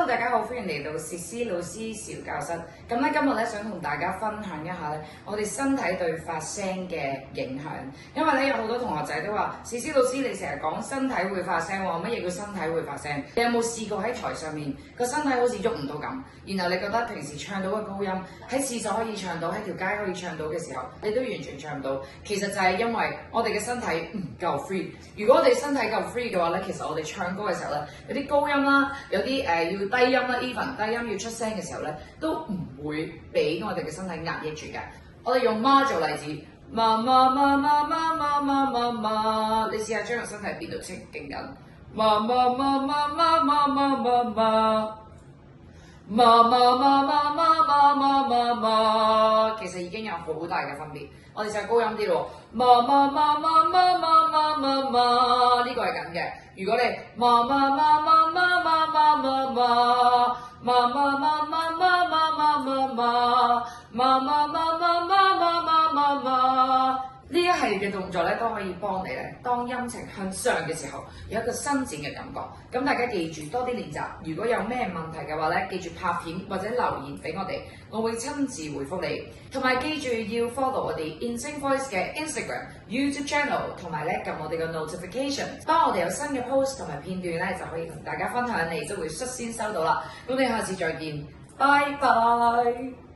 Hello， 大家好，歡迎嚟到薛詩老師小教室。咁咧，今日咧想同大家分享一下咧，我哋身體對發聲嘅影響。因為咧有好多同學仔都話，薛詩老師你成日講身體會發聲喎，乜嘢叫身體會發聲？你有冇試過喺台上面個身體好似喐唔到咁，然後你覺得平時唱到嘅高音喺廁所可以唱到，喺條街可以唱到嘅時候，你都完全唱唔到。其實就係因為我哋嘅身體唔夠 free。如果我哋身體夠 free 嘅話咧，其實我哋唱歌嘅時候咧，有啲高音啦，有啲要低音啦 ，even 低音要出聲嘅時候咧，都唔會俾我哋嘅身體壓抑住嘅。我哋用媽做例子，媽媽媽媽媽媽媽媽媽，你試下將個身體變到清勁緊，媽媽媽媽媽媽媽媽媽。媽媽媽媽媽媽媽媽媽，其實已經有好大嘅分別。我哋就高音啲咯，媽媽媽媽媽媽媽媽媽，呢個係緊嘅。如果你媽媽媽媽媽媽媽媽媽，媽媽媽媽媽媽媽媽媽，媽媽媽媽媽媽媽媽。呢一系列嘅動作咧都可以幫你咧，當音程向上嘅時候有一個伸展嘅感覺。咁大家記住多啲練習。如果有咩問題嘅話咧，記住拍片或者留言俾我哋，我會親自回覆你。同埋記住要 follow 我哋 Insane Voice 嘅 Instagram、YouTube Channel， 同埋咧撳我哋嘅 notification。當我哋有新嘅 post 同埋片段咧，就可以同大家分享，你就會率先收到啦。咁你下次再見，拜拜。